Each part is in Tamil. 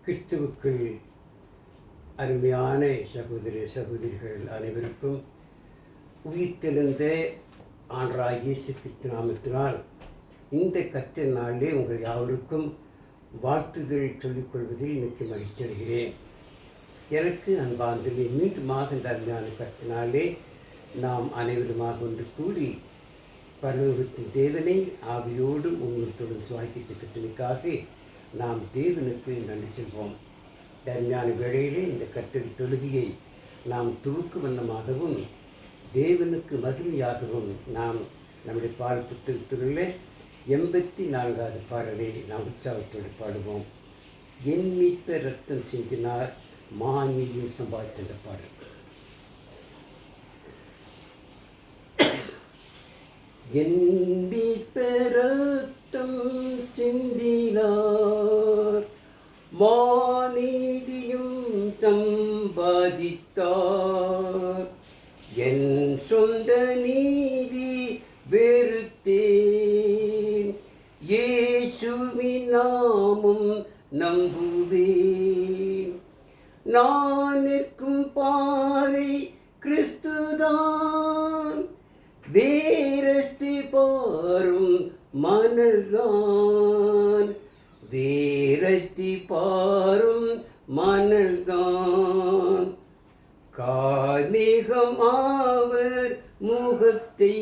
கிறிஸ்துவுக்குள் அருமையான சகோதரிகள் அனைவருக்கும் உயிர்த்தெழுந்த ஆண்டவராகிய இயேசு கிறிஸ்து நாமத்தினால் இந்த கர்த்தர் நாளிலே உங்கள் யாவருக்கும் வாழ்த்துதலை சொல்லிக்கொள்வதில் மிக்க மகிழ்ச்சி அடைகிறேன். எனக்கு அன்பார்ந்தே மீண்டுமாக இந்த அருமையான கர்த்தனாலே நாம் அனைவருமாக ஒன்று கூடி பரலோகத்தின் தேவனை ஆவியோடும் உண்மைத்தோடும் சுவாக்கிட்டு கட்டமைக்காக நாம் தேவனுக்கு நன்றி சொல்வோம். தர்மையான வேளையிலே இந்த கர்த்தரி தொழுகையை நாம் துவக்கு வண்ணமாகவும் தேவனுக்கு மகிமையாகவும் நாம் நம்முடைய பால் புத்தகத்திலுள்ள 84வது பாடலை நாம் உற்சாகத்தோடு பாடுவோம். என் மீட்பர் ரத்தம் சிந்தினார் மானியும் சம்பாதித்த பாடல். என் மீட்பர் ரத்தம் சிந்தினார் மானிதியும் சம்பாதித்தார். என் சொந்த நீதி வெறுத்தேன், இயேசுவின் நாமம் நம்புவேன். நான் நிற்கும் பாதை கிறிஸ்துதான், வேரஸ்தி பாரும் மணல்தான், வேரஸ்தி பாரும் மணல்தான். கார்மேகம் அவர் முகத்தை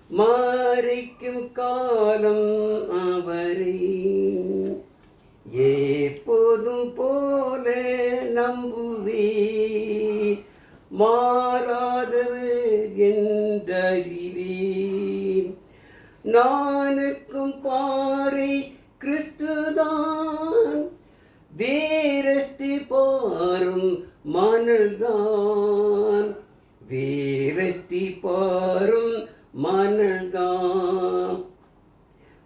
மறைக்கும் காலம் அவரை எப்போதும் போல நம்புவேன். மாறாதவர் என்றறிவேன். நான் இருக்கும் பாறை கிறிஸ்துதான், வேரஸ்தி பாரும் மணல்தான், வேரஸ்தி பாரும் மணல்தான்.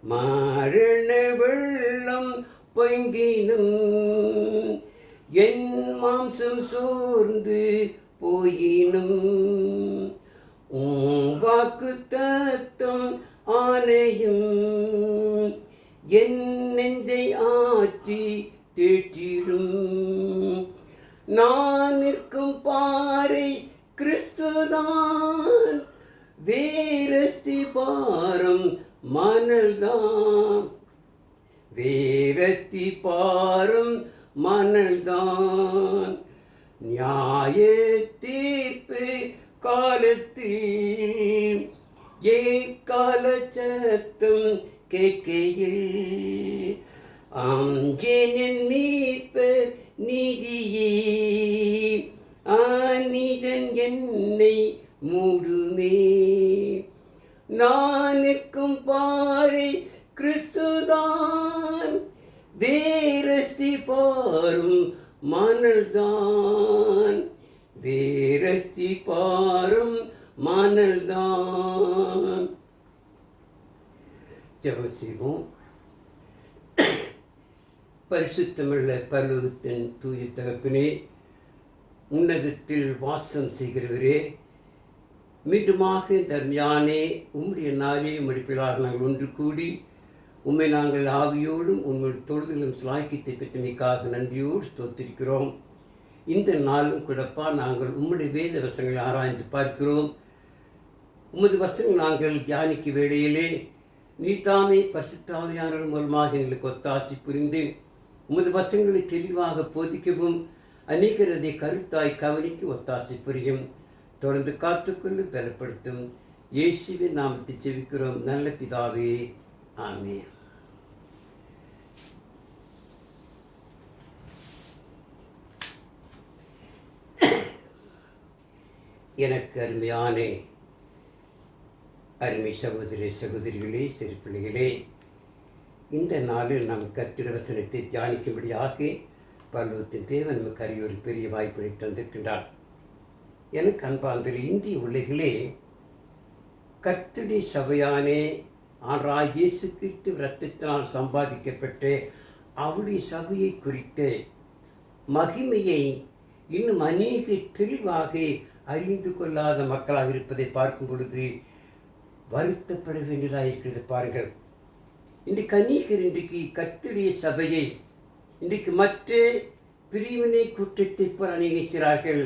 மரண வெள்ளம் பொங்கினும் என் மாம்சம் சோர்ந்து போயினும் வாக்கு தத்தம் ஆணையும் என் நெஞ்சை ஆற்றி தேற்றிடும். நான் நிற்கும் பாறை கிறிஸ்துதான், வேரஸ்தி பாரும் மணல்தான், வேரஸ்தி பாரும் மணல்தான். நியாய தீர்ப்பு காலத்தில் ஏக்கால சத்தம் கேட்கையில் ஆஞ்சேன் மீட்பர் நீதியே, ஆனிதன் என்னை மூடுமே. நான் நிற்கும் பாறை கிறிஸ்துதான், வேரஸ்தி பாரும் மணல்தான், வேரஸ்தி பாரும் மணல்தான். ஜெபம் செய்வோம். பரிசுத்தமுள்ள பரலோகத்தின் தூய தகப்பனே, உன்னதத்தில் வாசம் செய்கிறவரே, மீண்டுமாக தர்மியானே உம்முடைய நாளே மடிப்பிலாக நாங்கள் ஒன்று கூடி உம்மை நாங்கள் ஆவியோடும் உங்கள் தொழுதலும் சிலாக்கியத்தை பெற்றமைக்காக நன்றியோடு ஸ்தோத்திரிக்கிறோம். இந்த நாளும் கூடப்பா நாங்கள் உம்முடைய வேத வசனங்களை ஆராய்ந்து பார்க்கிறோம். உமது வசனங்கள் நாங்கள் தியானிக்க வேளையிலே நீதாமே பரிசுத்தாவியானவர் மூலமாக எங்களுக்கு ஒத்தாட்சி புரிந்து உமது வசனங்களை தெளிவாக போதிக்கவும் அநேகரதை கருத்தாய் கவனிக்க ஒத்தாசை புரியும். தொடர்ந்து காத்துக்கொண்டு பலப்படுத்தும் இயேசுவின் நாமத்தை ஜெபிக்கிறோம் நல்ல பிதாவே, ஆமென். எனக்கு அருமையான அருமை சகோதரிகளே, சிறு பிள்ளைகளே, இந்த நாளில் நாம் கர்த்தருடைய வசனத்தை தியானிக்கும்படியாக பரலோகத்தின் தேவன் நமக்கு அறிய ஒரு பெரிய வாய்ப்பை தந்திருக்கின்றார். எனக்கு அன்பார்ந்த இந்திய உலகிலே கர்த்தருடைய சபையானே ஆண்டவராகிய இயேசு கிறிஸ்து இரத்தத்தினால் சம்பாதிக்கப்பட்ட அவருடைய சபையை குறித்த மகிமையை இன்னும் அநேக தெளிவாக அறிந்து கொள்ளாத மக்களாக இருப்பதை பார்க்கும் பொழுது வருத்தப்பட வேண்டியதாக இருக்கிறது. பாருங்கள், இன்றைக்கு அநேகர் இன்றைக்கு கர்த்தருடைய சபையை இன்றைக்கு மற்ற பிரிவினை கூட்டத்தை போல் அநேகிக்கிறார்கள்.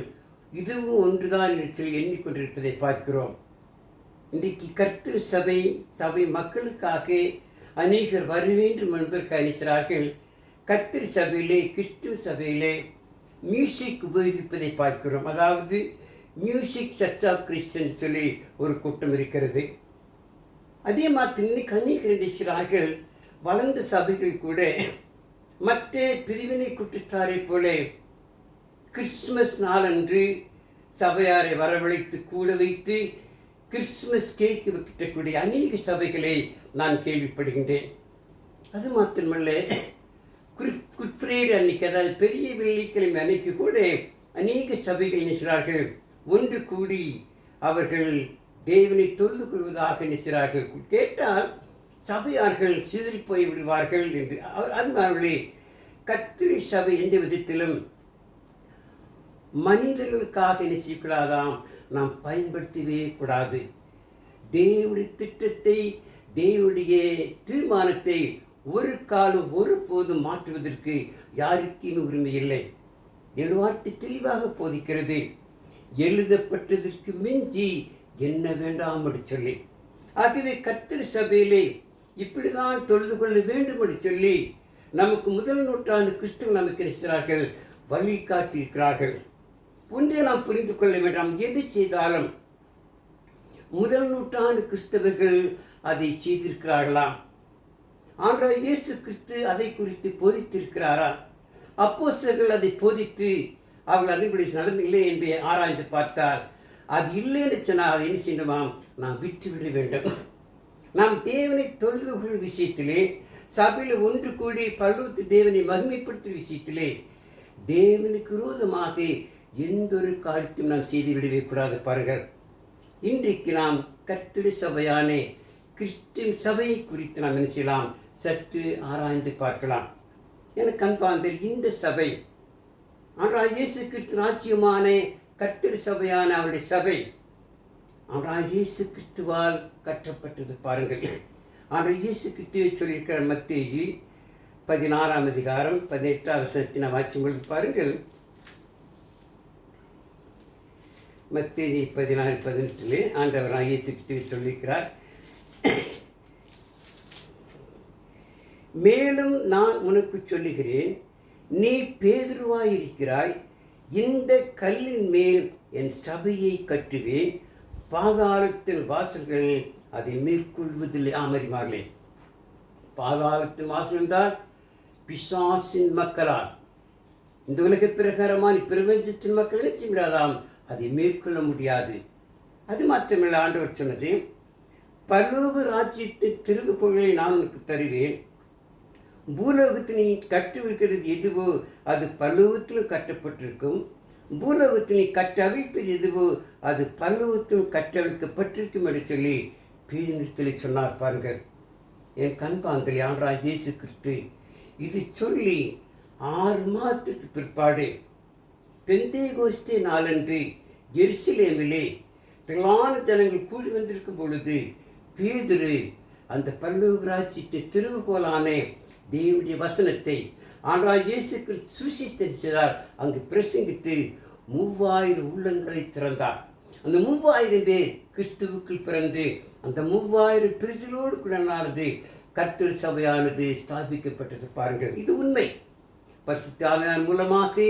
இதுவும் ஒன்றுதான் என்று எண்ணிக்கொண்டிருப்பதை பார்க்கிறோம். இன்றைக்கு கர்த்தர் சபை மக்களுக்காக அநேகர் வர வேண்டும் என்பதற்கு அணிகிறார்கள். கர்த்தர் சபையிலே, கிறிஸ்துவ சபையிலே மியூசிக் உபயோகிப்பதை பார்க்கிறோம். அதாவது மியூசிக் சர்ச் ஆஃப் கிறிஸ்டியன் சொல்லி ஒரு கூட்டம் இருக்கிறது. அதே மாதிரி இன்னைக்கு அநேகர் நினைக்கிறார்கள். வளர்ந்த சபைகள் கூட மற்ற பிரிவினை கூட்டத்தாரை போல கிறிஸ்துமஸ் நாளன்று சபையாரை வரவழைத்து கூட வைத்து கிறிஸ்துமஸ் கேக்கு வைக்கக்கூடிய அநேக சபைகளை நான் கேள்விப்படுகின்றேன். அது மாத்திரமல்ல, குட் ஃப்ரைடே அன்னைக்கு, அதாவது பெரிய வெள்ளிக்கிழமை அன்னைக்கு கூட அநேக சபைகள் நினைக்கிறார்கள் ஒன்று கூடி அவர்கள் தேவனை தொழுது கொள்வதாக நினைக்கிறார்கள். கேட்டால் சபையார்கள் சிதறி போய் விடுவார்கள் என்று. அன்பார்களே, கர்த்தருடைய சபை எந்த விதத்திலும் மனிதர்களுக்காக நினைக்கக்கூடாதாம், நாம் பயன்படுத்தவே கூடாது. தேவனுடைய திட்டத்தை, தேவனுடைய தீர்மானத்தை ஒரு காலம் ஒருபோதும் மாற்றுவதற்கு யாருக்குமே உரிமை இல்லை. வார்த்தை தெளிவாக போதிக்கிறது. எழுதப்பட்டதற்கு மிஞ்சி என்ன வேண்டாம் என்று சொல்லி. ஆகவே கர்த்தர் சபையிலே இப்படிதான் தொழுது கொள்ள வேண்டும் என்று சொல்லி நமக்கு முதல் நூற்றாண்டு கிறிஸ்தவர்கள் நமக்கு நினைக்கிறார்கள், வழி காட்டியிருக்கிறார்கள். ஒன்றே நாம் புரிந்து கொள்ள வேண்டாம், எது செய்தாலும் முதல் நூற்றாண்டு கிறிஸ்தவர்கள் அதை செய்திருக்கிறார்களா? ஆண்டவர் இயேசு கிறிஸ்து அதை குறித்து போதித்திருக்கிறாரா? அப்போஸ்தலர்கள் அதை போதித்து அவர்கள் அதன்படி நடந்தில்லை என்று ஆராய்ந்து பார்த்தால், அது இல்லை என்று சொன்னால் அதை என்ன செய்யணுமாம், நாம் விட்டுவிட வேண்டும். நாம் தேவனை தொழுது கொள்ளும் விஷயத்திலே, சபையில் ஒன்று கூடி பரலோகத்து தேவனை மகிமைப்படுத்தும் விஷயத்திலே தேவனுக்கு விரோதமாக எந்த ஒரு காரியத்தையும் நாம் செய்து விடவே கூடாது. பாருங்கள், இன்றைக்கு நாம் கர்த்தருடைய சபையான கிறிஸ்டின் சபையை குறித்து நாம் என்ன செய்யலாம், சற்று ஆராய்ந்து பார்க்கலாம். எனக்கு அன்பார்ந்த இந்த சபை ஆனால் இயேசு கிறிஸ்து ராஜ்யமான கர்த்தர் சபையான அவருடைய சபை ஆனால் இயேசு கிறிஸ்துவால் கட்டப்பட்டது. பாருங்கள், ஆனால் இயேசு கிறிஸ்துவை சொல்லியிருக்கிற மத்தேயு 16ஆம் அதிகாரம் 18ஆம் வசனத்தை நான் வாசிக்கும் பொழுது பாருங்கள். மத்தேயு 16:18 ஆண்டவராக இயேசு கிறிஸ்துவை சொல்லியிருக்கிறார், மேலும் நான் உனக்கு சொல்லுகிறேன், நீ பேதுருவாயிருக்கிறாய், இந்த கல்லின் மேல் என் சபையை கட்டுவேன், பாதாளத்தின் வாசல்கள் அதை மேற்கொள்வதில்லை. ஆமறிமார்களே, பாதாளத்தின் வாசல் என்றால் பிசாசின் மக்களால், இந்த உலக பிரகாரமான பிரபஞ்சத்தின் மக்கள் என்ன செய்ய முடியாதாம், அதை மேற்கொள்ள முடியாது. அது மாத்திரமில்லை, ஆண்டவர் சொன்னது, பரலோக ராஜ்யத்தின் திறவுகோலை நான் உனக்கு தருவேன், பூலோகத்தில் நீ கட்டுவிக்கிறது எதுவோ அது பரலோகத்திலும் கட்டப்பட்டிருக்கும், பூலோகத்தில் நீ கட்டவிழ்ப்பது எதுவோ அது பரலோகத்திலும் கட்டவிழ்க்கப்பட்டிருக்கும் என்று சொல்லி பீடத்தில் சொன்னார். பாருங்கள், என் கண்பாந்தல் ஆண்டவராகிய இயேசு கிறிஸ்து இது சொல்லி 6 மாதத்திற்கு பிற்பாடு பெந்தேகோஸ்தே நாளன்று எருசலேமிலே திரளான ஜனங்கள் கூடி வந்திருக்கும் பொழுது பேதுரு அந்த பரலோக ராஜ்யத்தை திறவுகோலான தேவனுடைய வசனத்தை ஆண்டவராகிய இயேசு கிறிஸ்து சுவிசேஷத்தை செய்தார். அங்கு பிரசங்கித்து 3000 உள்ளங்களை திறந்தார். அந்த 3000 பேர் கிறிஸ்துவுக்குள் பிறந்து அந்த 3000 பிரிதலோடு குடனானது கர்த்தர் சபையானது ஸ்தாபிக்கப்பட்டது. பாருங்கள், இது உண்மை. பரிசுத்த ஆவியானவர் மூலமாக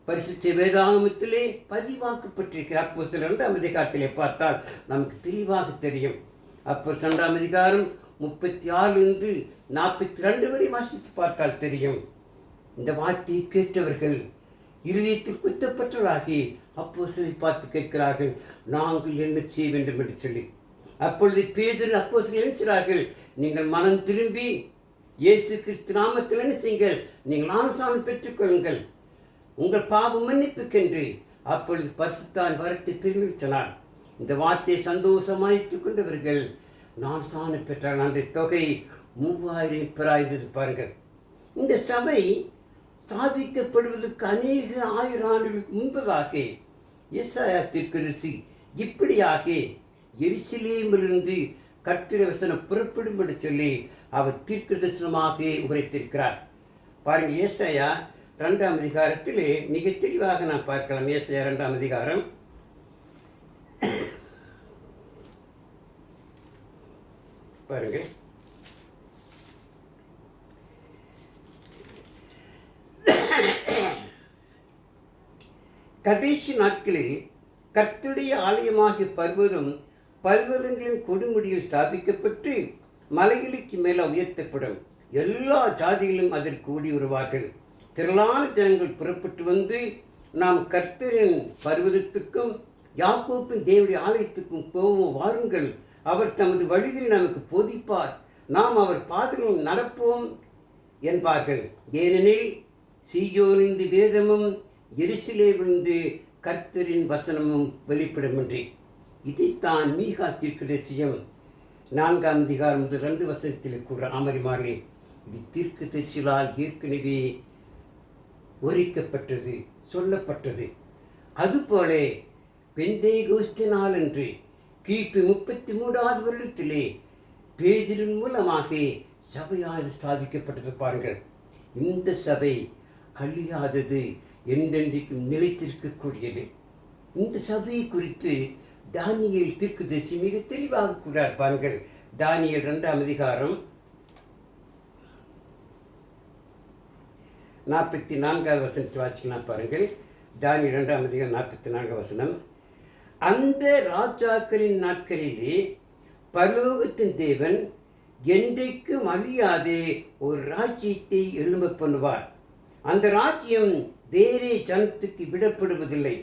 பரிசுத்த வேதாகமத்திலே பதிவாக்கப்பட்டிருக்கிற அப்போஸ்தலர் 2ஆம் அதிகாரத்திலே பார்த்தால் நமக்கு தெளிவாக தெரியும். அப்போஸ்தலர் 2ஆம் அதிகாரம் 36 42 வரை வாசித்து பார்த்தால் தெரியும். இந்த வார்த்தையை கேட்டவர்கள் இருதயத்தில் குத்தப்பட்டவர்களாகி அப்போஸ்தலரை பார்த்து கேட்கிறார்கள், நாங்கள் என்ன செய்ய வேண்டும் என்று சொல்லி. அப்பொழுது பேதுரு அப்போஸ்தலர் என்ன செய்கிறார்கள், நீங்கள் மனம் திரும்பி இயேசு கிறிஸ்து நாமத்தில் என்ன செய்யுங்கள், நீங்கள் ஞானஸ்நானம் பெற்றுக்கொள்ளுங்கள், உங்கள் பாவம் மன்னிப்புக்கென்று. அப்பொழுது பரிசுத்த வரத்தை பெருமை சொன்னார். இந்த வார்த்தையை சந்தோஷமாய்த்து கொண்டவர்கள் ஞானஸ்நானம் பெற்றார்கள். அந்த தொகை 3000 பிராய்ந்தது. பாருங்கள், இந்த சபை ஸ்தாபிக்கப்படுவதற்கு அநேக 1000 ஆண்டுகளுக்கு முன்பதாக எசாயா தீர்க்கதரிசி இப்படியாக எருசலேமிலிருந்து கர்த்தருடைய வசனம் புறப்படும் என்று சொல்லி அவர் தீர்க்கதரிசனமாக உரைத்திருக்கிறார். பாருங்கள், ஏசாயா 2ஆம் அதிகாரத்திலே மிக தெளிவாக நாம் பார்க்கலாம். ஏசாயா 2ஆம் அதிகாரம் பாருங்கள். கடைசி நாட்களில் கர்த்தருடைய ஆலயமாகிய பர்வதங்களின் கொடுமுடியில் ஸ்தாபிக்கப்பட்டு மலைகளுக்கு மேலே உயர்த்தப்படும். எல்லா ஜாதிகளும் அதற்கு கூடி வருவார்கள். திரளான ஜனங்கள் புறப்பட்டு வந்து, நாம் கர்த்தரின் பர்வதத்துக்கும் யாக்கோப்பின் தேவனுடைய ஆலயத்துக்கும் போவோம், வாருங்கள், அவர் தமது வழிகளை நமக்கு போதிப்பார், நாம் அவர் பாதையில் நடப்போம் என்பார்கள். ஏனெனில் சீயோனிலிருந்து வேதமும் எருசலேமிலிருந்து கர்த்தரின் வசனமும் வெளிப்படமின்றி. இதைத்தான் மீகா தீர்க்கதரிசியம் 4ஆம் அதிகாரம் முதல் 2 வசனத்தில் கூற அமரிமாறே. இது தீர்க்கதரிசிகளால் ஏற்கனவே உரைக்கப்பட்டது, சொல்லப்பட்டது. அதுபோல பெந்தேகோஸ்து நாளன்று கிபி 33ஆவது வருடத்திலே பேதுருவின் மூலமாக சபையால் ஸ்தாபிக்கப்பட்டது. பாருங்கள், இந்த சபை அழியாதது, என்றென்றைக்கும் நிலைத்திருக்கக்கூடியது. இந்த சபையை குறித்து தானியேல் தீர்க்கதரிசி மிக தெளிவாக கூறார். பாருங்கள், தானியேல் 2ஆம் அதிகாரம் 44வது வசனத்தை வாசிக்கலாம். பாருங்கள், தானியேல் 2ஆம் அதிகாரம் 44 வசனம். அந்த ராஜாக்களின் நாட்களிலே பரலோகத்தின் தேவன் என்றைக்கும் அழியாதே ஒரு ராஜ்யத்தை எழும்ப பண்ணுவார். அந்த ராஜ்யம் வேறே ஜனத்துக்கு விடப்படுவதில்லை.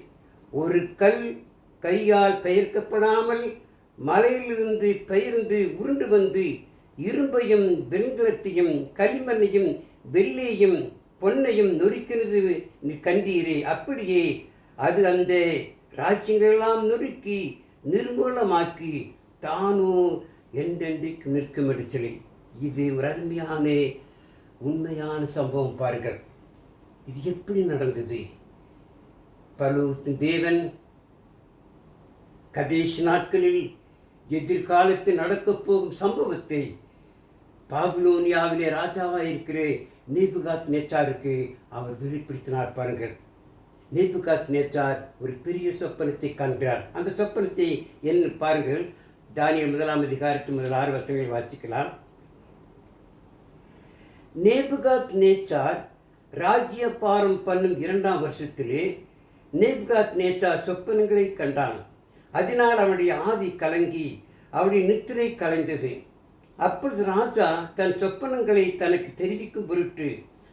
ஒரு கல் கையால் பெயர்க்கப்படாமல் மலையிலிருந்து பெயர்ந்து உருண்டு வந்து இரும்பையும் வெண்கலத்தையும் களிமண்ணையும் வெள்ளையும் பொன்னையும் நொறுக்கிறது கண்டீரே, அப்படியே அது அந்த ராஜ்யங்களெல்லாம் நொறுக்கி நிர்மூலமாக்கி தானோ என்றென்றைக்கு நிற்கும் இடத்திலே. இது ஒரு அருமையான உண்மையான சம்பவம். பாருங்கள், இது எப்படி நடந்தது? பரலோகத்தின் தேவன் கடைசி நாட்களில் எதிர்காலத்தில் நடக்கப் போகும் சம்பவத்தை பாபிலோனியாவிலே ராஜாவாக இருக்கிற நேபுகாத் நேச்சாருக்கு அவர் வெளிப்படுத்தினார். பாருங்கள், நேபுகாத் நேச்சார் ஒரு பெரிய சொப்பனத்தை காண்கிறார். அந்த சொப்பனத்தை என்ன பாருங்கள், தானியேல் 1ஆம் அதிகாரத்தின் முதல் 6 வசனங்களை வாசிக்கலாம். நேபுகாத் நேச்சார் ராஜ்யபாரம் பண்ணும் 2ஆம் வருஷத்திலே நேபுகாத் நேச்சார் சொப்பனங்களை கண்டான். அதனால் அவனுடைய ஆவி கலங்கி அவருடைய நித்திரை கலைந்தது. அப்பொழுது ராஜா தன் சொப்பனங்களை தனக்கு தெரிவிக்கும் பொருட்டு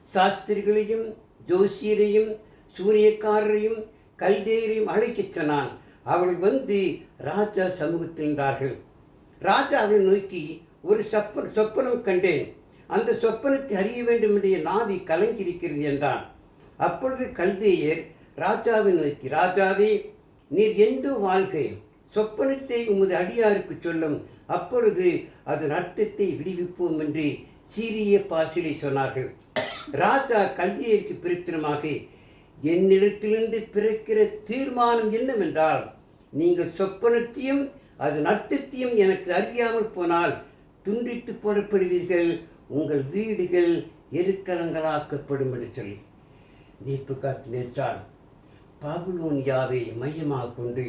சாஸ்திரிகளையும் ஜோசியரையும் சூரியக்காரரையும் கல்தேயரையும் அழைக்கச் சொன்னான். அவர்கள் வந்து ராஜா சமூகத்தில் நின்றார்கள். ராஜா அவரை நோக்கி, ஒரு சொப்பனம் கண்டேன், அந்த சொப்பனத்தை அறிய வேண்டும் என்று நாவி கலங்கியிருக்கிறது என்றான். அப்பொழுது கல்தேயர் ராஜாவை நோக்கி, ராஜாவே, நீர் எந்த வாழ்க்கை சொப்பனத்தை உமது அடியாருக்கு சொல்லும், அப்பொழுது அதன் அர்த்தத்தை விடுவிப்போம் என்று சீரிய பாசிலை சொன்னார்கள். ராஜா கல்தேயருக்கு பிரத்திரமாக, என்னிடத்திலிருந்து பிறக்கிற தீர்மானம் என்னவென்றால், நீங்கள் சொப்பனத்தையும் அதன் அர்த்தத்தையும் எனக்கு அறியாமல் போனால் துண்டித்து போடப்படுவீர்கள், உங்கள் வீடுகள் எருக்கலங்களாக்கப்படும் என்று சொல்லி நேபுகாத் நேச்சார் பாபிலோனியாவை மையமாக கொண்டு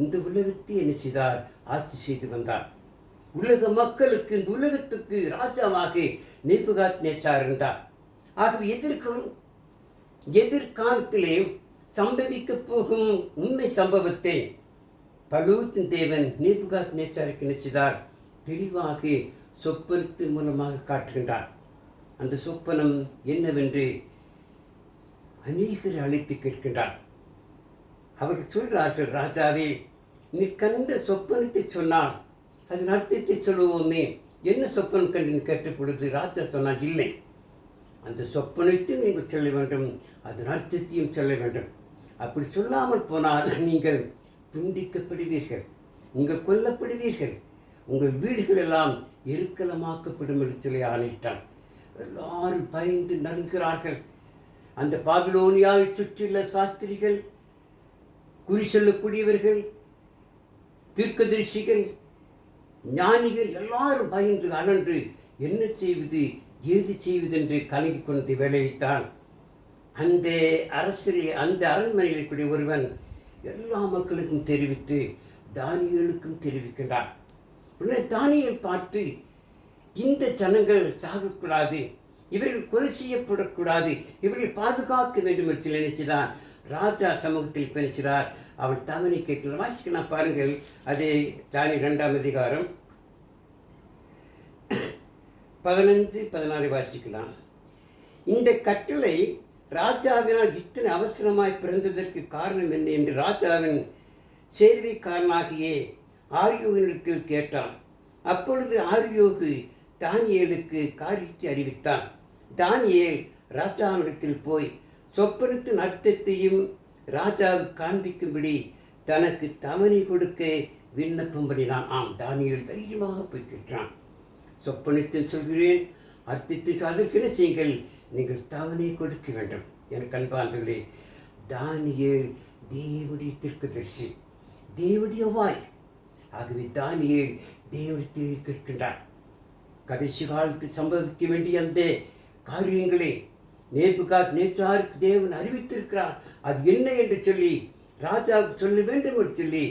இந்த உலகத்தை என்ன செய்தார்? ஆட்சி செய்து வந்தார். உலக மக்களுக்கு, இந்த உலகத்துக்கு ராஜாவாக நேபுகாத் நேச்சார் இருந்தார். ஆகவே எதிர்காலத்திலே சம்பவிக்கப் போகும் உண்மை சம்பவத்தை பரலோகத்தின் தேவன் நேபுகாத் நேச்சாருக்கு என்ன செய்தார்? தெளிவாக சொப்பனத்தின் மூலமாக காட்டுகின்றார். அந்த சொப்பனம் என்னவென்று அநேகரை அழைத்து கேட்கின்றார். அவர்கள் சொல்கிறார்கள், ராஜாவே, நீ கண்ட சொப்பனத்தை சொன்னால் அதன் அர்த்தத்தை சொல்லுவோமே, என்ன சொப்பனம் கண்டு கேட்ட பொழுது ராஜா சொன்னார், இல்லை, அந்த சொப்பனத்தையும் நீங்கள் சொல்ல வேண்டும், அதன் அர்த்தத்தையும் சொல்ல வேண்டும். அப்படி சொல்லாமல் போனால் நீங்கள் துண்டிக்கப்படுவீர்கள், நீங்கள் கொல்லப்படுவீர்கள், உங்கள் வீடுகள் எல்லாம் எருக்கலமாக்கப்படும் என்று சொல்லி ஆணையிட்டான். எல்லாரும் பயந்து நடுங்கிறார்கள். அந்த பாபிலோனியாவை சுற்றியுள்ள சாஸ்திரிகள், குறி சொல்லக்கூடியவர்கள், தீர்க்கதரிசிகள், ஞானிகள் எல்லாரும் பயந்து அலன்று என்ன செய்வது, ஏது செய்வதென்று கலங்கிக் கொண்டு விளைவித்தான். அந்த அந்த அரண்மனையில் இருக்கக்கூடிய ஒருவன் எல்லா மக்களுக்கும் தெரிவித்து தானியேலுக்கும் தெரிவிக்கின்றான். உடனே தானியேல் பார்த்து, இந்த ஜனங்கள் சாகக்கூடாது, இவர்கள் கொலை செய்யப்படக்கூடாது, இவர்கள் பாதுகாக்க வேண்டும் என்று நினைச்சுதான் ராஜா சமூகத்தில் பேசுகிறார். அவன் தவணை கேட்கலாம். வாசிக்கலாம் பாருங்கள். அதே தானியேல் 2ஆம் அதிகாரம் 15-16 வாசிக்கலாம். இந்த கட்டளை ராஜாவினால் இத்தனை அவசரமாய் பிறந்ததற்கு காரணம் என்ன என்று ராஜாவின் சேவைக்காரனாகிய ஆரியோகினிடத்தில் கேட்டான். அப்பொழுது ஆரியோகு தானியேலுக்கு காரியத்தை அறிவித்தான். தானியேல் ராஜாவினிடத்தில் போய் சொப்பனத்தின் அர்த்தத்தையும் ராஜாவுக்கு காண்பிக்கும்படி தனக்கு தவணை கொடுக்க விண்ணப்பம் பண்ணினான். தானியேல் தைரியமாக போய் கேட்டான். சொப்பனத்தில் சொல்கிறேன், அர்த்தத்தை அதற்கு என்ன செய்யுங்கள், நீங்கள் தவணை கொடுக்க வேண்டும். எனக்கு அன்பார்களே, தானியேல் தேவனுடைய தீர்க்கதரிசி, தேவனுடைய வாய். ஆகவே தானியேல் தேவனுடைய கேட்கின்றான். கடைசி காலத்தில் சம்பவிக்க வேண்டிய அந்த காரியங்களை நேபுகாத்நேச்சாருக்கு தேவன் அறிவித்திருக்கிறார். அது என்ன என்று சொல்லி ராஜாவுக்கு சொல்ல வேண்டும் என்று சொல்லி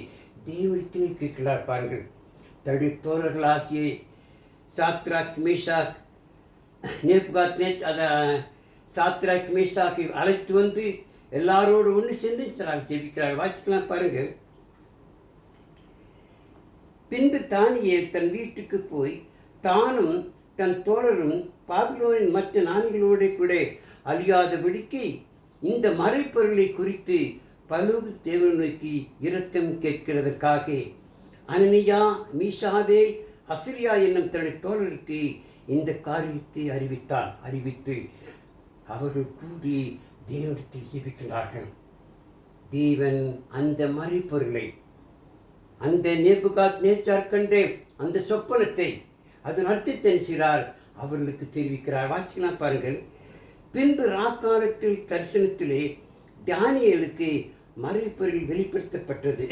தேவனிடத்திலே கேட்கிறார். பாருங்கள், தன்னுடைய தோழர்களாகிய சாத்ராக் மேஷாக் சாத்ராக் மேஷாக்கை அழைத்து வந்து எல்லாரோடு ஒன்று சேர்ந்து ஜெபிக்கிறார். வாசிக்கலாம் பாருங்கள். பின்பு தானியேல் தன் வீட்டுக்கு போய் தானும் தன் தோழரும் பாபிலோனின் மற்ற ஞானிகளோடு கூட அழியாதபடிக்கு இந்த மறைப்பொருளை குறித்து பலூகு தேவனை நோக்கி இரக்கம் கேட்கிறதுக்காக அனனியா, மீஷாவேல், அசிரியா என்னும் தன்னுடைய தோழருக்கு இந்த காரியத்தை அறிவித்து அவர்கள் கூடி தேவனிடத்தில் ஜெபிக்கிறார்கள். தேவன் அந்த மறைப்பொருளை, அந்த நேபுகாத்நேச்சார் கண்ட அந்த சொப்பனத்தை, அதன் அர்த்தத்தை செய்கிறார், அவர்களுக்கு தெரிவிக்கிறார். வாசிக்கலாம் பாருங்கள். பின்பு ராக்காலத்தில் தரிசனத்திலே தானியேலுக்கு மறைப்பொருள் வெளிப்படுத்தப்பட்டது.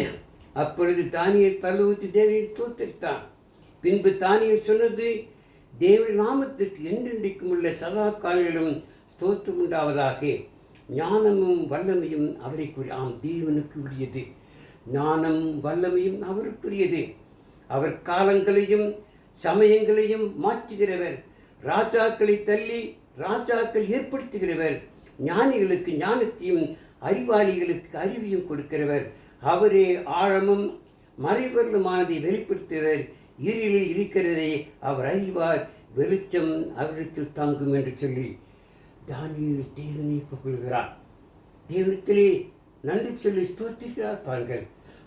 அப்பொழுது தானியேல் பரலோகத்து தேவனை ஸ்தோத்திரித்தான். பின்பு தானியேல் சொன்னது, தேவனுடைய நாமத்துக்கு என்றென்றைக்கும் உள்ள சதா காலங்களிலும் ஸ்தோத்திரம் உண்டாவதாக. ஞானமும் வல்லமையும் அவருக்குரிய தேவனுக்கு உரியது. ஞானமும் வல்லமையும் அவருக்குரியது. அவர் காலங்களையும் சமயங்களையும் மாற்றுகிறவர். ராஜாக்களை தள்ளி ராஜாக்கள் ஏற்படுத்துகிறவர். ஞானிகளுக்கு ஞானத்தையும் அறிவாளிகளுக்கு அறிவையும் கொடுக்கிறவர். அவரே ஆழமும் மறைபொருளுமானதை வெளிப்படுத்துவர். இருளில் இருக்கிறதை அவர் அறிவார். வெளிச்சம் அவரிடத்தில் தங்கும் என்று சொல்லி தானியேல் தேவனை புகழ்கிறார். தேவனிடத்திலே நன்றி சொல்லி ஸ்தோத்திரிக்கிறார். பாருங்கள்.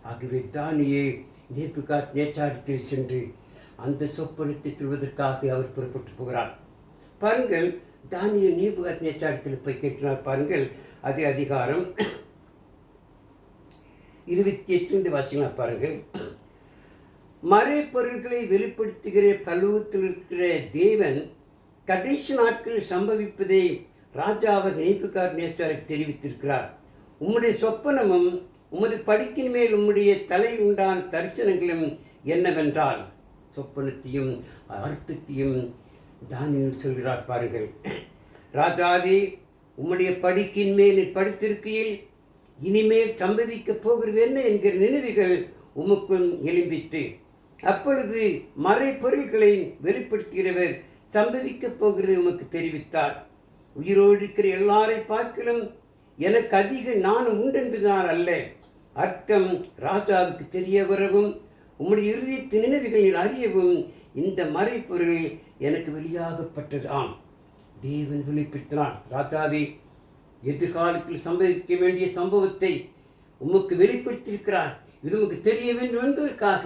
ஆகவே தானியேல் நேபுகாத்நேச்சாரிடத்தில் சென்று அந்த சொப்பனத்தை சொல்வதற்காக அவர் புறப்பட்டு போகிறார். பாருங்கள், தானியேல் நேபுகாத்நேச்சாரிடத்தில் போய் கேட்கிறார். பாருங்கள், அதே அதிகாரம் 28 வாசிக்கலாம் பாருங்கள். மறைப்பொருள்களை வெளிப்படுத்துகிற பலுவத்தில் இருக்கிற தேவன் கடைசி நாட்களில் சம்பவிப்பதை ராஜாவாக நேபுகாத்நேச்சாருக்கு தெரிவித்திருக்கிறார். உம்முடைய சொப்பனமும் உமது படிக்கின் மேல் உம்முடைய தலையில் உண்டான தரிசனங்களும் என்னவென்றால், சொப்பனத்தையும் அர்த்தத்தையும் தானியேல் சொல்கிறார். பாருங்கள். ராஜாவே, உம்முடைய படிக்கின் மேல் படுத்திருக்கையில் இனிமேல் சம்பவிக்கப் போகிறது என்ன என்கிற நினைவுகள் உமக்குள் எழும்பிற்று. அப்பொழுது மறைப்பொருள்களை வெளிப்படுத்துகிறவர் சம்பவிக்கப் போகிறது உமக்கு தெரிவித்தார். உயிரோடு இருக்கிற எல்லாரை பார்க்கலும் எனக்கு அதிக நானும் உண்டென்பதுதான் அல்ல, அர்த்தம் ராஜாவுக்கு தெரிய வரவும் உம்முடைய இருதயத்து நினைவுகளில் அறியவும் இந்த மறைப்பொருள் எனக்கு வெளியாகப்பட்டது. தேவன் வெளிப்படுத்தினான். ராஜாவே, எதிர்காலத்தில் சம்பவிக்க வேண்டிய சம்பவத்தை உமக்கு வெளிப்படுத்தியிருக்கிறார். இது உமக்கு தெரிய வேண்டும் என்பதற்காக,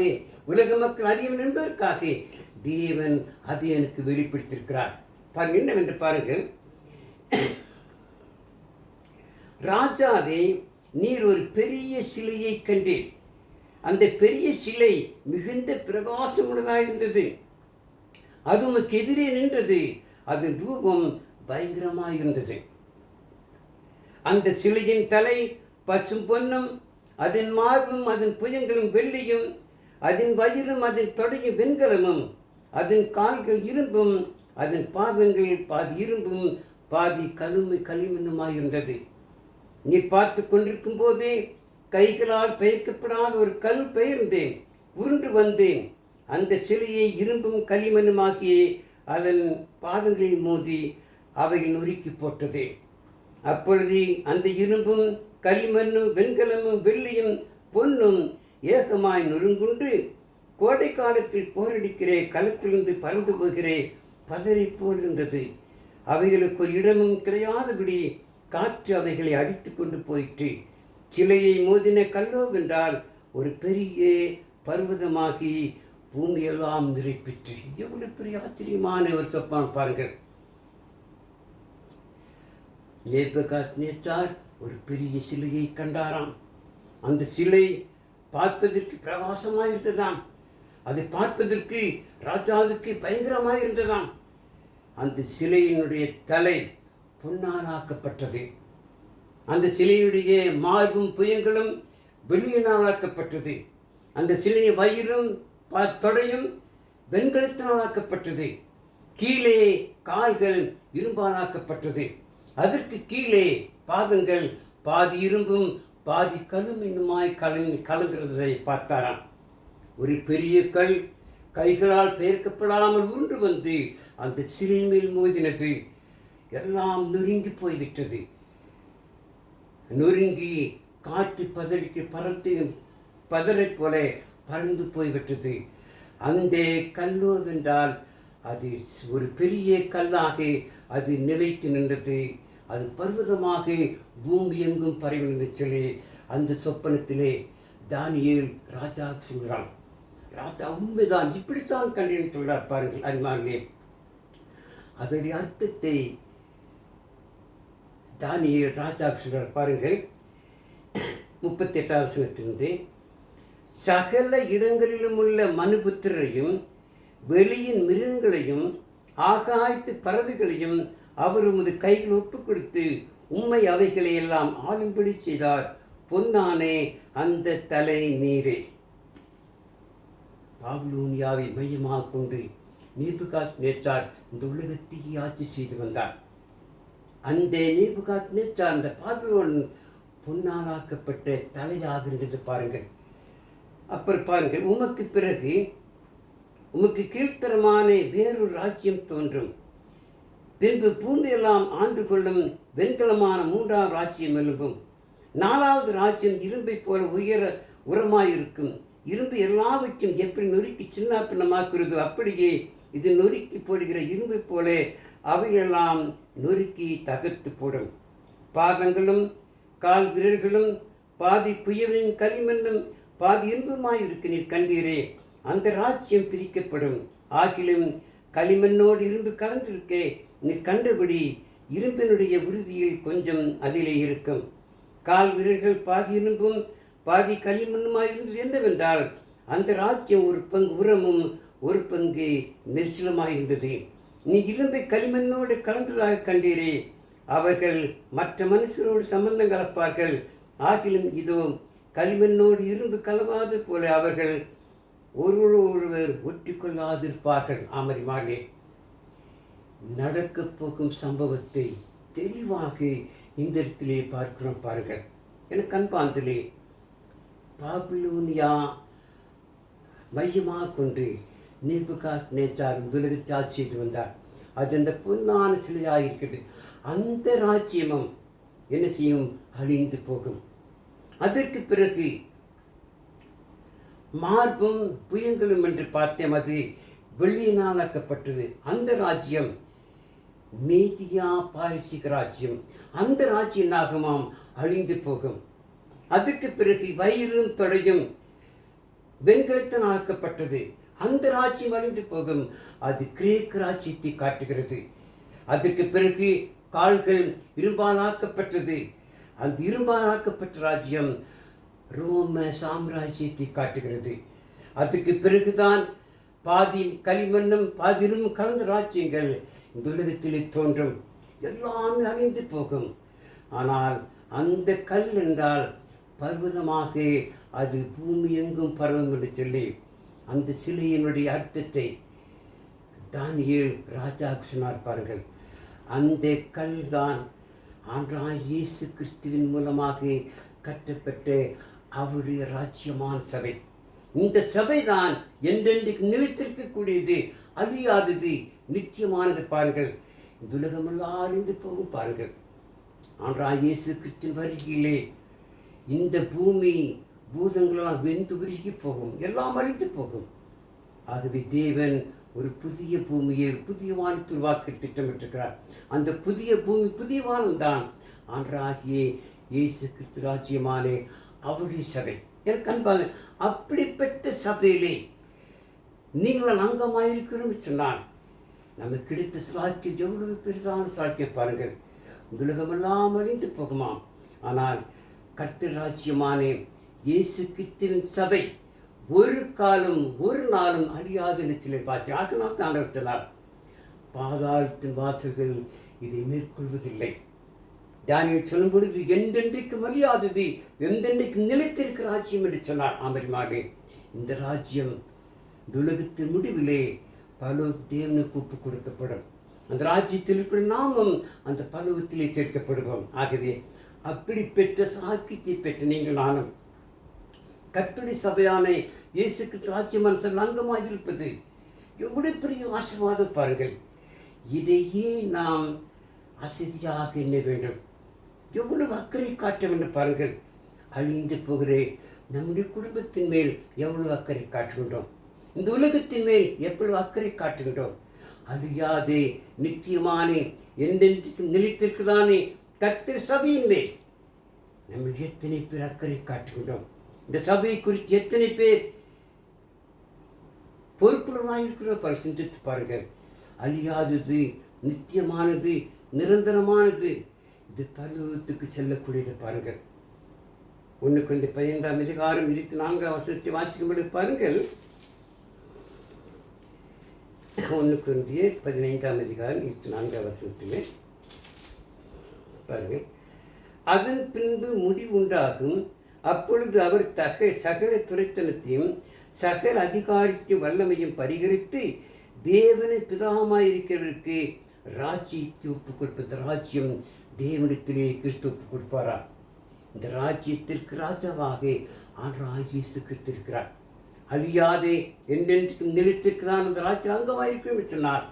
உலக மக்கள் அறிய வேண்டும் என்பதற்காக தேவன் அதை எனக்கு வெளிப்படுத்தியிருக்கிறார். பாருங்கள், என்னவென்று பாருங்கள். ராஜாவே, நீர் ஒரு பெரிய சிலையை கண்டீர். அந்த பெரிய சிலை மிகுந்த பிரகாசமுள்ளதாக இருந்தது. அது உமக்கு எதிரே நின்றது. அதன் ரூபம் பயங்கரமாக இருந்தது. அந்த சிலையின் தலை பசும் பொன்னும், அதன் மார்பும் அதன் புயங்களும் வெள்ளியும், அதன் வயிறும் அதன் தொடையும் வெண்கலமும், அதன் கால்கள் இரும்பும், அதன் பாதங்கள் பாதி இரும்பும் பாதி களிமண்ணுமாயிருந்தது. நீ பார்த்து கொண்டிருக்கும் போதே கைகளால் பெயர்க்கப்படாத ஒரு கல் பெயர்ந்தேன், உருண்டு வந்தேன். அந்த சிலையை இரும்பும் களிமண்ணுமாகிய அதன் பாதங்களில் மோதி அவைகள் நொறுக்கி போட்டது. அப்பொழுது அந்த இரும்பும் களிமண்ணும் வெண்கலமும் வெள்ளியும் பொன்னும் ஏகமாய் நொறுங்குண்டு கோடை காலத்தில் போரடிக்கிறே களத்திலிருந்து பறந்து போகிறே பதறி போல் இருந்தது. அவைகளுக்கு ஒரு இடமும் கிடையாதபடி காற்று அவைகளை அடித்து கொண்டு போயிற்று. சிலையை மோதின கல்லோவென்றால் ஒரு பெரிய பர்வதமாகி பூமியெல்லாம் நிறைப்பிற்று. எவ்வளவு பெரிய ஆச்சரியமான ஒரு சொப்பனம் பாருங்கள். நேபுகாத்நேச்சார் ஒரு பெரிய சிலையை கண்டாராம். அந்த சிலை பார்ப்பதற்கு பிரகாசமாக இருந்ததாம். அதை பார்ப்பதற்கு ராஜாவுக்கு பயங்கரமாக இருந்ததாம். அந்த சிலையினுடைய தலை பொன்னாலாக்கப்பட்டது. அந்த சிலையுடைய மார்பும் புயங்களும் வெள்ளியினாலாக்கப்பட்டது. அந்த சிலையின் வயிறும் தொடையும் வெண்கலத்தினாலாக்கப்பட்டது. கீழே கால்கள் இரும்பாலாக்கப்பட்டது. அதற்கு கீழே பாதங்கள் பாதி இரும்பும் பாதி களிமண்ணுமாய் கலங்கிறதை பார்த்தாராம். ஒரு பெரிய கல் கைகளால் பெயர்க்கப்படாமல் உருண்டு வந்து அந்த சிலை மேல் மோதினது. எல்லாம் நொறுங்கி போய்விட்டது. நொறுங்கி காற்று பதரை போல பறந்து போய்விட்டது. அந்த கல்லோவென்றால் அது ஒரு பெரிய கல்லாக அது நிலைத்து நின்றது. அது பர்வதமாக பூமி எங்கும் பரவினது சொல்லி அந்த சொப்பனத்திலே தானியேல் ராஜா சொல்கிறான். ராஜா உண்மைதான், இப்படித்தான் கண்டேன் சொல்றார் பாருங்கள் அன்பார்களே. அதனுடைய அர்த்தத்தை தானியேல் ராஜா சொல்றார் பாருங்கள். 38ஆம் வசனத்திலிருந்து, சகல இடங்களிலும் உள்ள மனுபுத்திரரையும் வெளியின் மிருகங்களையும் ஆகாயத்து பறவைகளையும் அவர் உமது கையில் ஒப்பு கொடுத்து உம்மை அவைகளை எல்லாம் ஆளும்படி செய்தார். பொன்னானே அந்த தலை நீரே. பாபிலோனியாவை மையமாக கொண்டு நேபுகாத்நேச்சார் இந்த உலகத்தை ஆட்சி செய்து வந்தார். அந்த நேபுகாத்நேச்சார் அந்த பாபிலோன் பொன்னாலாக்கப்பட்ட தலையாக இருந்தது பாருங்கள். அப்புறம் பாருங்கள், உமக்கு பிறகு உமக்கு கீழ்த்தரமான வேறொரு ராஜ்யம் தோன்றும். பின்பு பூமியெல்லாம் ஆண்டு கொள்ளும் வெண்கலமான 3ஆம் ராஜ்யம் எழும்பும். 4வது ராஜ்யம் இரும்பை போல உரமாயிருக்கும். இரும்பு எல்லாவற்றையும் எப்படி நொறுக்கி சின்ன பின்னமாக்குறது, அப்படியே இது நொறுக்கி போடுகிற இரும்பை போல அவையெல்லாம் நொறுக்கி தகர்த்து போடும். பாதங்களும் கால் விரல்களும் பாதி குயவின் களிமண்ணும் பாதி இரும்புமாயிருக்கு நீர் கண்டீரே. அந்த ராஜ்யம் பிரிக்கப்படும். ஆகிலும் களிமண்ணோடு இரும்பு கலந்திருக்கே நீ கண்டபடி இரும்பினுடைய உறுதியில் கொஞ்சம் அதிலே இருக்கும். கால் விரல்கள் பாதி இரும்பும் பாதி களிமண்ணுமாயிருந்தது என்னவென்றால் அந்த ராஜ்யம் ஒரு பங்கு உரமும் ஒரு பங்கு நெரிசலுமாயிருந்தது. நீ இரும்பை களிமண்ணோடு கலந்ததாக கண்டீரே. அவர்கள் மற்ற மனுஷரோடு சம்பந்தம் கலப்பார்கள். ஆகிலும் இதோ களிமண்ணோடு இரும்பு கலவாது போல அவர்கள் ஒருவர் ஒட்டி கொள்ளாதிருப்பார்கள். ஆமரிமார்களே, நடக்கப் போகும் சம்பவத்தை தெளிவாக இந்த இடத்திலே பார்க்கிறோம் பாருங்கள். எனக்கு அன்பாந்திலே பாபிலோனியா மையமாக கொண்டு நேபுகாத்நேச்சார் உலகத்தை ஆட்சி செய்து வந்தார். அது அந்த பொன்னான சிலையாக இருக்கிறது. அந்த ராஜ்யமும் என்ன செய்யும்? அழிந்து போகும். அதற்கு பிறகு மார்பும் புயங்களும் என்று பார்த்தேன், அது வெள்ளியினாலாக்கப்பட்டது. அந்த ராஜ்யம் மேதியா பாரசீக ராஜ்யம். அந்த ராஜ்யம் நாகமாம் அழிந்து போகும். அதற்கு பிறகு வயிறும் தொடையும் வெண்கலத்தினால் ஆக்கப்பட்டது. அந்த ராஜ்யம் அழிந்து போகும். அது கிரேக்க ராஜ்யத்தை காட்டுகிறது. அதற்கு பிறகு கால்கள் இரும்பாலாக்கப்பட்டது. அந்த இரும்பாலாக்கப்பட்ட ராஜ்யம் ரோம சாம்ராஜ்யத்தை காட்டுகிறது. அதுக்கு பிறகுதான் பாதி களிமண்ணும் பாதி இரும்பும் கலந்த ராஜ்யங்கள் இந்த உலகத்திலே தோன்றும். எல்லாமே அழிந்து போகும். ஆனால் அந்த கல் என்றால் பர்வதமாக அது பூமி எங்கும் பரவும் என்று சொல்லி அந்த சிலையினுடைய அர்த்தத்தை தானியேல் ராஜாவுக்கு சொன்னார் பாருங்கள், அந்த கல் தான் ஆண்டவராகிய இயேசு கிறிஸ்துவின் மூலமாக கட்டப்பட்ட அவருடைய ராஜ்யமான சபை. இந்த சபை தான் என்றென்றைக்கு நிலைத்திருக்கக்கூடியது, அழியாதது, நித்தியமானது. பாருங்கள், இந்த உலகமெல்லாம் அழிந்து போகும். பாருங்கள், ஆண்டவராகிய இயேசு கிறிஸ்துவின் வருகையிலே இந்த பூமி பூதங்களெல்லாம் வெந்து உருகி போகும், எல்லாம் அழிந்து போகும். ஆகவே தேவன் ஒரு புதிய பூமியை, ஒரு புதிய வானத்தை உருவாக்க திட்டமிட்டிருக்கிறார். அந்த புதிய பூமி, புதிய வானம் தான் ஆண்டவராகிய இயேசு கிறிஸ்து ராஜ்யமான அவருடைய சபை. எனக்கு அன்பாக, அப்படிப்பட்ட சபையிலே நீங்கள் அங்கமாயிருக்கிறோம்னு சொன்னால் நமக்கு கிடைத்த சாக்கியம் எவ்வளவு பெரிதான சாக்கியம். பாருங்கள், உலகமெல்லாம் அழிந்து போகுமாம், ஆனால் கர்த்தர் ராஜ்யமான இயேசு கிறிஸ்துவின் சபை ஒரு காலம் ஒரு நாளும் அழியாத நிச்சயம் பார்த்து. ஆகினால் தான் சொன்னார், பாதாளத்தின் வாசல்கள் இதை மேற்கொள்வதில்லை. தானியேல் சொல்லும் பொழுது எந்தென்றைக்கும் அழியாதது, எந்தென்றைக்கும் நிலைத்திருக்கிற ராஜ்யம் என்று சொன்னார். ஆமரிமாலே, இந்த ராஜ்யம் இந்த உலகத்தின் முடிவிலே பரலோக தேவனுக்கு ஒப்பு கொடுக்கப்படும். அந்த ராஜ்யத்தில் இருக்கிற நாமும் அந்த பரலோகத்திலே சேர்க்கப்படுவோம். ஆகவே அப்படி பெற்ற சாக்கியத்தை பெற்ற நீங்கள் நானும் கர்த்தருடைய சபையான இயேசு கிறிஸ்து ராஜ்யமான சபையில் அங்கமாக இருப்பது எவ்வளவு பெரிய ஆசீர்வாதம். பாருங்கள், இதையே நாம் அசதியாக எண்ண வேண்டும், எவ்வளவு அக்கறை காட்ட வேண்டும். பாருங்கள், அழிந்து போகிற நம்முடைய குடும்பத்தின் மேல் எவ்வளவு அக்கறை காட்டுகின்றோம், இந்த உலகத்தின் மேல் எவ்வளவு அக்கறை காட்டுகின்றோம். அழியாதே நித்தியமான என்றென்றைக்கும் நிலைத்திருக்கிறதானே கர்த்தர் சபையின் மேல் நம்ம எத்தனை பேர் அக்கறை காட்டுகின்றோம்? இந்த சபையை குறித்து எத்தனை பேர் பொறுப்புள்ளவராயிருக்கிறோம்? சிந்தித்து பாருங்கள். அழியாதது, நித்தியமானது, நிரந்தரமானது, இது பரலோகத்துக்கு செல்லக்கூடியது. பாருங்கள், 1 Corinthians 15:24 வாசிக்கும்போது பாருங்கள், 1 Corinthians 15:24 பாருங்கள், அதன் பின்பு முடிவுண்டாகும், அப்பொழுது அவர் சகல துரைத்தனத்தையும் சகல அதிகாரத்தையும் வல்லமையும் பரிகரித்து தேவனை பிதாமாயிருக்கிறவருக்கு ராஜ்யத்தை ஒப்பு கொடுப்பது. ராஜ்யம் தேவனிடத்திலே கிறிஸ்து ஒப்பு கொடுப்பாரா? இந்த ராஜ்யத்திற்கு ராஜாவாக ஆண்டவராகிய இயேசு கிறிஸ்து இருக்கிறார். அழியாதே என்றென்றைக்கும் நிலைத்திருக்கிறான் அந்த ராஜ்யம் அங்கமாயிருக்கும் சொன்னார்.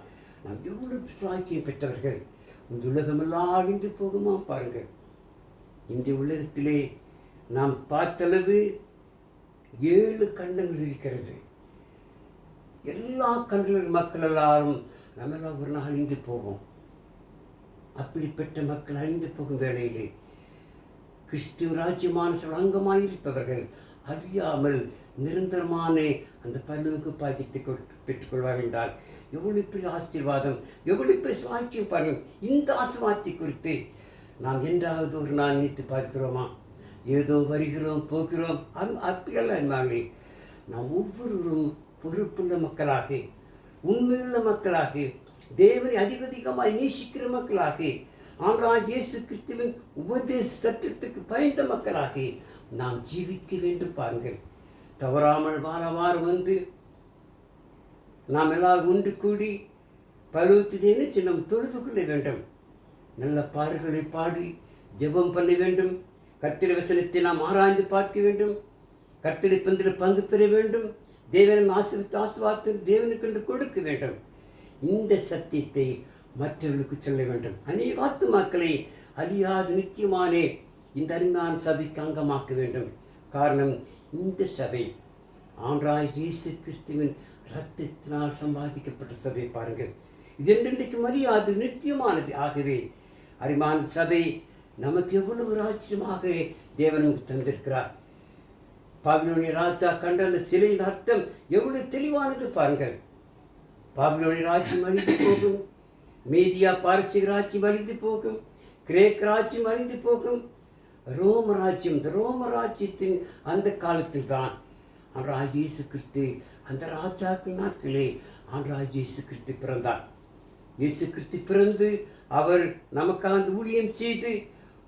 நாம் எவ்வளவு சாக்கியம் பெற்றவர்கள். இந்த உலகமெல்லாம் அழிந்து போகுமா? பாருங்கள், இந்த உலகத்திலே நாம் பார்த்தளவு 7 கண்டங்கள் இருக்கிறது. எல்லா கண்டங்கள் மக்கள் எல்லாரும் நம்மெல்லாம் ஒரு நாள் அழிந்து போவோம். அப்படிப்பட்ட மக்கள் அழிந்து போகும் வேளையிலே கிறிஸ்துவ ராஜ்யமான அங்கமாயிருப்பவர்கள் அறியாமல் நிரந்தரமான அந்த பல்லுக்கு பாக்கியத்தை பெற்றுக்கொள்வார்கள் என்றால் எவ்வளவு பெரிய ஆசீர்வாதம், எவ்வளவு பெரிய சாட்சியம். பாருங்கள், இந்த ஆசீர்வாதத்தை குறித்து நாம் என்றாவது ஒரு நாள் நினைத்து பார்க்கிறோமா? ஏதோ வருகிறோம் போகிறோம், அப்படியெல்லாம் இருந்தாங்களே. நாம் ஒவ்வொருவரும் பொறுப்புள்ள மக்களாக, உண்மையுள்ள மக்களாக, தேவனை அதிகமாக நேசிக்கிற மக்களாக, ஆண்டவராகிய இயேசு கிறிஸ்துவின் உபதேச சட்டத்துக்கு பயந்த மக்களாக நாம் ஜீவிக்க வேண்டும். பாருங்கள், தவறாமல் வாரம் வந்து நாம் எல்லாரும் ஒன்று கூடி பருவத்தை நினைச்சு நாம் தொழுது கொள்ள வேண்டும். நல்ல பாடல்களை பாடி ஜெபம் பண்ண வேண்டும். கர்த்தருடைய வசனத்தை நாம் ஆராய்ந்து பார்க்க வேண்டும். கர்த்தருடைய பந்தில் பங்கு பெற வேண்டும். தேவன் ஆசீர்வாதத்தை தேவனுக்கு கொடுக்க வேண்டும். இந்த சத்தியத்தை மற்றவர்களுக்கு சொல்ல வேண்டும். அநேக ஆத்துமாக்களை அழியாத நித்தியமான இந்த அருமையான சபைக்கு அங்கமாக்க வேண்டும். காரணம், இந்த சபை ஆண்டவராகிய இயேசு கிறிஸ்துவின் இரத்தத்தினால் சம்பாதிக்கப்பட்ட சபை. பாருங்கள், இது என்றென்றைக்கு மரியாதை நித்தியமானது. ஆகவே அருமையான சபை நமக்கு எவ்வளவு ராஜ்யமாக தேவன் நமக்கு தந்திருக்கிறார். பாபிலோனிய ராஜா கண்ட அந்த சிலையின் அர்த்தம் எவ்வளவு தெளிவானது. பாருங்கள், பாபிலோனிய ராஜ்யம் அழிந்து போகும், மீதியா பாரசீக ராஜ்யம் அழிந்து போகும், கிரேக்க ராஜ்யம் அழிந்து போகும், ரோம ராஜ்யம், இந்த ரோம ராஜ்யத்தின் அந்த காலத்தில் தான் ஆண்டவராகிய இயேசு கிறிஸ்து, அந்த ராஜாக்கள் நாட்களே ஆண்டவராகிய இயேசு கிறிஸ்து பிறந்தார். இயேசு கிறிஸ்து பிறந்து அவர் நமக்காக அந்த ஊழியம் செய்து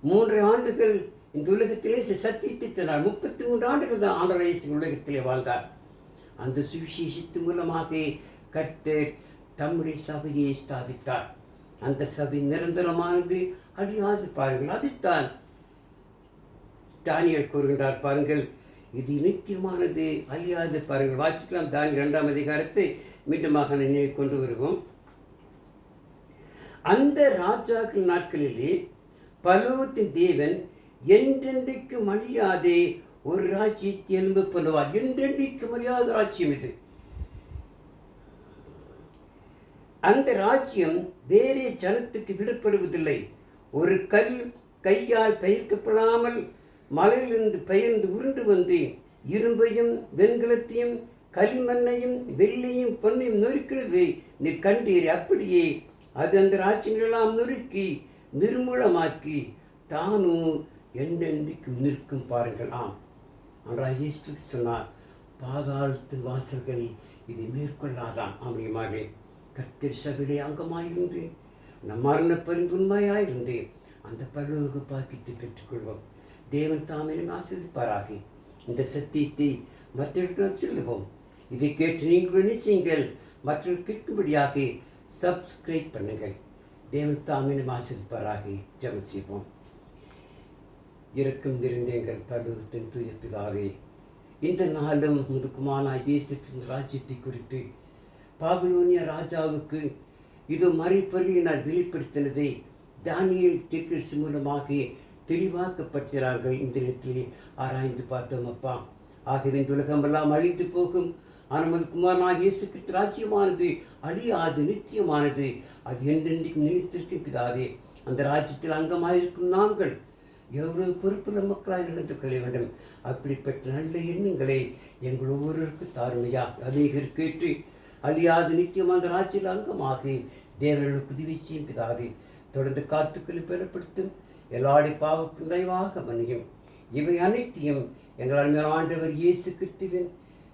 3 ஆண்டுகள் இந்த உலகத்திலே சத்தியத்தை சொன்னார். 33 ஆண்டுகள் தான் ஆண்டவர் இயேசு உலகத்திலே வாழ்ந்தார். அந்த சுவிசேஷத்தின் மூலமாக கர்த்தர் தம்முடைய சபையை ஸ்தாபித்தார். அந்த சபை நிரந்தரமானது, அழியாது. பாருங்கள், அதைத்தான் தானியேல் கூறுகின்றார். பாருங்கள், இது நித்தியமானது, அழியாது. பாருங்கள், வாசிக்கலாம். தானியேல் 2ஆம் அதிகாரத்தை மீண்டுமாக நினைவு கொண்டு வருவோம். அந்த ராஜாக்கள் நாட்களிலே பரலோகத்தின் தேவன் என்றென்றைக்கும் அழியாதே ஒரு ராஜ்யத்தை எழும்ப பண்ணுவார். என்றென்றைக்கும் அழியாத ராஜ்யம் இது. அந்த ராஜ்யம் வேறே ஜனத்துக்கு விடப்படுவதில்லை. ஒரு கல் கையால் பெயர்க்கப்படாமல் மலையிலிருந்து பெயர்ந்து உருண்டு வந்து இரும்பையும் வெண்கலத்தையும் களிமண்ணையும் வெள்ளையும் பொன்னையும் நொறுக்கிறது நீ கண்டீர். அப்படியே அது அந்த ராஜ்யங்களெல்லாம் நொறுக்கி நிர்மூலமாக்கி தானும் என்றென்றைக்கும் நிற்கும். பாருங்கள், ஆம், அன்றாக இயேசு சொன்னார், பாதாளத்தின் வாசல்கள் இதை மேற்கொள்ளாதான். அப்படியுமாவே கர்த்தர் சபையிலே அங்கமாயிருந்து நம் மரண பரிந்துண்மையாயிருந்து அந்த பரலோக பாக்கியத்தை பெற்றுக்கொள்வோம். தேவன் தாமே ஆசீர்வதிப்பாராக. இந்த சத்தியத்தை மற்றவர்களுக்கு சொல்லுவோம். இதை கேட்டு நீங்கள் நிச்சயங்கள் மற்றவர்கள் கேட்கும்படியாக சப்ஸ்கிரைப் பண்ணுங்கள். தேவன் தாமே ஆசீர்வதிப்பாராக. ஜெபம் செய்வோம். இரக்கம் நிறைந்த எங்கள் பரலோகத்தின் தூய பிதாவே, இந்த நாளும் முதுக்குமானாய் இயேசுவின் ராஜ்யத்தை குறித்து பாபிலோனிய ராஜாவுக்கு இது மறைப்பொருளினால் வெளிப்படுத்தினதை தானியேல் தீர்க்கதரிசி மூலமாக தெளிவாக்கப்பட்டார்கள். இந்த இடத்திலே ஆராய்ந்து பார்த்தோம் அப்பா. ஆகவே இந்த உலகமெல்லாம் அழிந்து போகும், ஆனால் குமாரனாகிய இயேசு கிறிஸ்து ராஜ்யமானது அழியாது, நித்தியமானது. அது என்றென்றைக்கும் நிலைத்திருக்கும் பிதாவே. அந்த ராஜ்யத்தில் அங்கமாயிருக்கும் நாங்கள் எவ்வளவு பொறுப்புள்ள மக்களாக நடந்து கொள்ள வேண்டும். அப்படிப்பட்ட நல்ல எண்ணங்களை எங்கள் ஒவ்வொருவருக்கு தாருமையா அநேகர் கேட்டு அழியாது நித்தியமான ராஜ்யத்தில் அங்கமாக தேவனுக்கு உதவி செய்யும் பிதாவே. தொடர்ந்து காத்துக்களை பெறப்படுத்தும். எல்லாருடைய பாவக்கும் தயவாக மன்னியும். இவை அனைத்தையும் எங்கள் அருமையான ஆண்டவர் இயேசு கிறிஸ்துவின்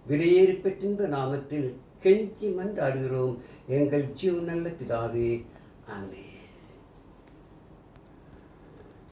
விலையேறி பெற்றின்ப நாமத்தில் கெஞ்சி மன்றாடுகிறோம் எங்கள் ஜீவன் நல்ல பிதாவே. ஆமென்.